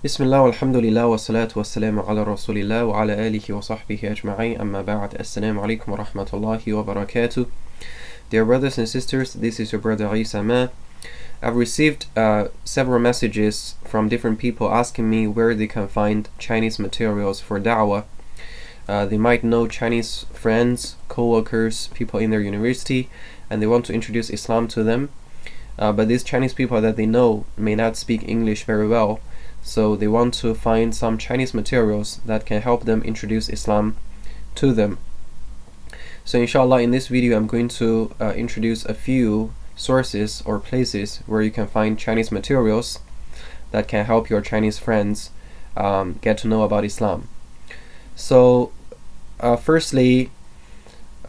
Bismillah, alhamdulillah, wa salatu wa salamu ala rasulillah wa ala alihi wa sahbihi ajma'in, amma ba'd. Assalamu alaikum wa rahmatullahi wa barakatuh. Dear brothers and sisters, this is your brother Isa Ma. I've received several messages from different people asking me where they can find Chinese materials for Dawah. They might know Chinese friends, co-workers, people in their university, and they want to introduce Islam to them. But these Chinese people that they know may not speak English very well, so they want to find some Chinese materials that can help them introduce Islam to them. So inshallah, in this video I'm going to introduce a few sources or places where you can find Chinese materials that can help your Chinese friends get to know about Islam. So firstly,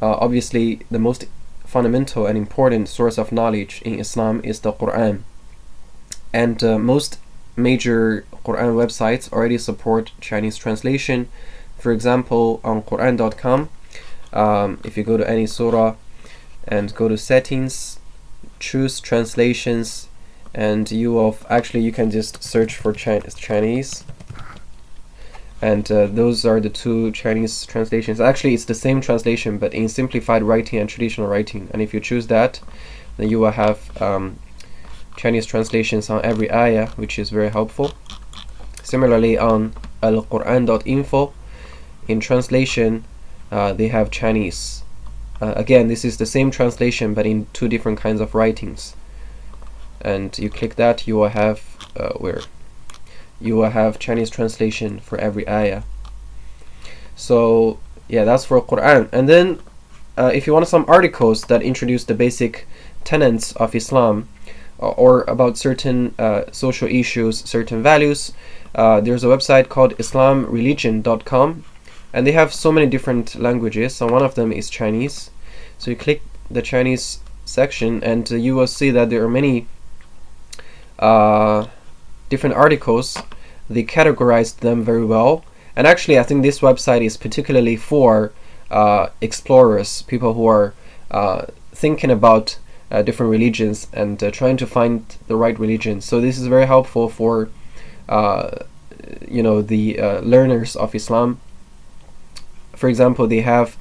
obviously the most fundamental and important source of knowledge in Islam is the Quran, and most major Quran websites already support Chinese translation. For example, on Quran.com, if you go to any surah and go to settings, choose translations, and you can just search for Chinese, and those are the two Chinese translations. Actually, it's the same translation but in simplified writing and traditional writing, and if you choose that, then you will have Chinese translations on every ayah, which is very helpful. Similarly, on alquran.info, in translation they have Chinese. Again, this is the same translation but in two different kinds of writings, and you click that, you will have Chinese translation for every ayah. So yeah, that's for Quran. And then if you want some articles that introduce the basic tenets of Islam, or about certain social issues, certain values, there's a website called islamreligion.com, and they have so many different languages, and one of them is Chinese. So you click the Chinese section and you will see that there are many different articles. They categorized them very well, and actually I think this website is particularly for explorers, people who are thinking about different religions and trying to find the right religion. So this is very helpful for the learners of Islam. For example, they have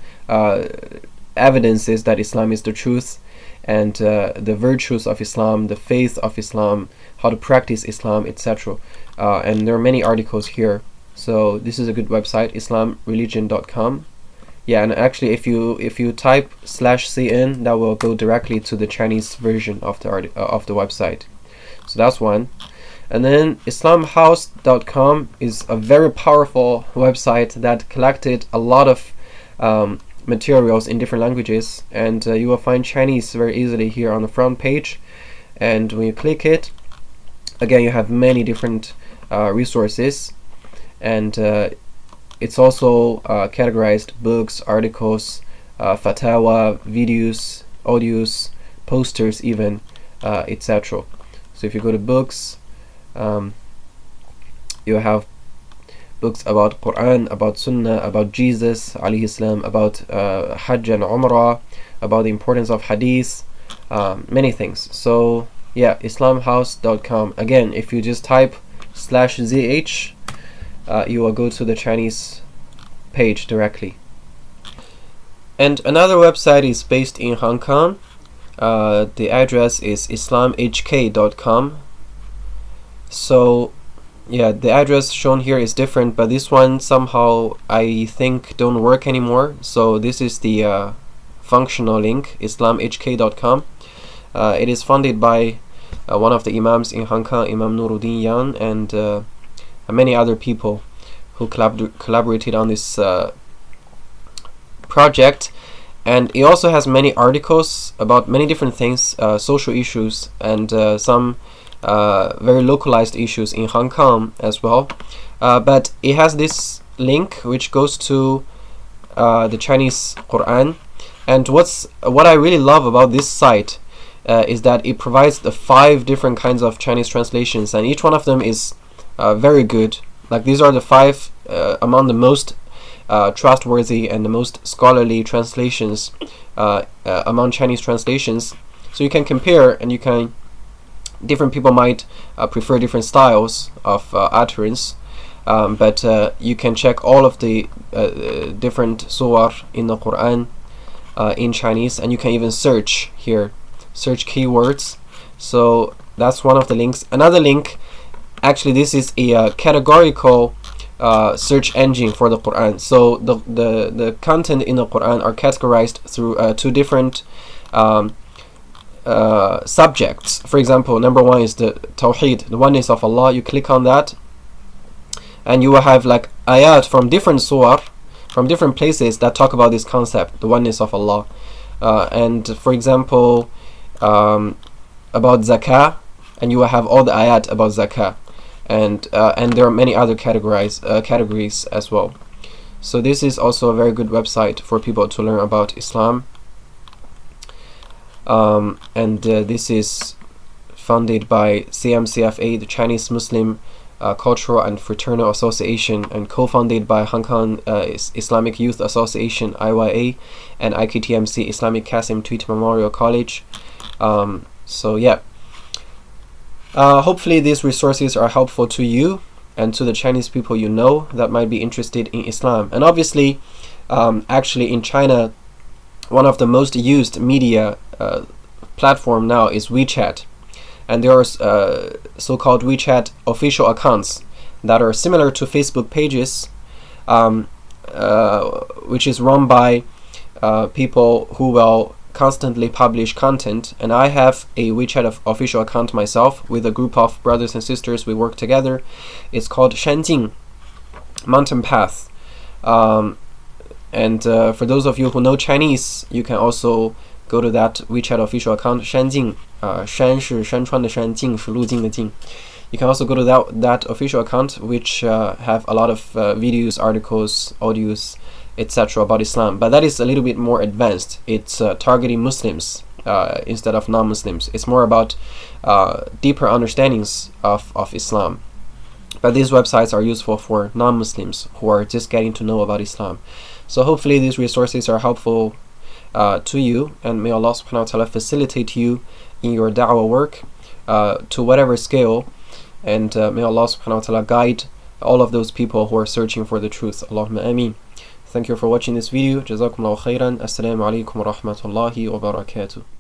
evidences that Islam is the truth, and the virtues of Islam, the faith of Islam, how to practice Islam, etc. And there are many articles here. So this is a good website, islamreligion.com. Yeah, and actually if you type /cn, that will go directly to the Chinese version of the website. So that's one. And then islamhouse.com is a very powerful website that collected a lot of materials in different languages, and you will find Chinese very easily here on the front page. And when you click it, again, you have many different resources, and it's also categorized books, articles, fatwa, videos, audios, posters even, etc. So if you go to books, you have books about Quran, about Sunnah, about Jesus alayhi salam, about Hajj and Umrah, about the importance of Hadith, many things. So yeah, islamhouse.com. Again, if you just type /zh, you will go to the Chinese page directly. And another website is based in Hong Kong. The address is islamhk.com. So yeah, the address shown here is different, but this one somehow I think don't work anymore. So this is the functional link, islamhk.com. It is funded by one of the imams in Hong Kong, Imam Nuruddin Yan, and many other people who collaborated on this project. And it also has many articles about many different things, social issues, and some very localized issues in Hong Kong as well. But it has this link which goes to the Chinese Quran. And what I really love about this site is that it provides the 5 different kinds of Chinese translations, and each one of them is very good. Like, these are the 5 among the most trustworthy and the most scholarly translations among Chinese translations. So you can compare and you can Different people might prefer different styles of utterance, but you can check all of the different surah in the Quran in Chinese, and you can even search here, search keywords. So that's one of the links. Another link, actually this is a categorical search engine for the Quran. So the content in the Quran are categorized through two different subjects. For example, number one is the Tawheed, the oneness of Allah. You click on that, and you will have like ayat from different surah, from different places that talk about this concept, the oneness of Allah. And for example, about zakah, and you will have all the ayat about zakah, and there are many other categories as well. So this is also a very good website for people to learn about Islam. And this is funded by CMCFA, the Chinese Muslim Cultural and Fraternal Association, and co-founded by Hong Kong Islamic Youth Association (IYA) and IKTMC Islamic Qasim Tweet Memorial College. So yeah, hopefully these resources are helpful to you and to the Chinese people you know that might be interested in Islam. And obviously, actually in China, one of the most used media platform now is WeChat, and there are so-called WeChat official accounts that are similar to Facebook pages, which is run by people who will constantly publish content. And I have a WeChat official account myself with a group of brothers and sisters. We work together. It's called Shanjing, Mountain Path. And for those of you who know Chinese, you can also go to that WeChat official account, Shanjing. 山是山川的山，径是路径的径。You can also go to that official account, which have a lot of videos, articles, audios, etc. about Islam. But that is a little bit more advanced. It's targeting Muslims instead of non-Muslims. It's more about deeper understandings of Islam. But these websites are useful for non-Muslims who are just getting to know about Islam. So hopefully these resources are helpful to you, and may Allah subhanahu wa ta'ala facilitate you in your da'wah work to whatever scale, and may Allah subhanahu wa ta'ala guide all of those people who are searching for the truth. Allahumma ameen. Thank you for watching this video. Jazakumullahu khairan. Assalamu alaikum wa rahmatullahi wa barakatuh.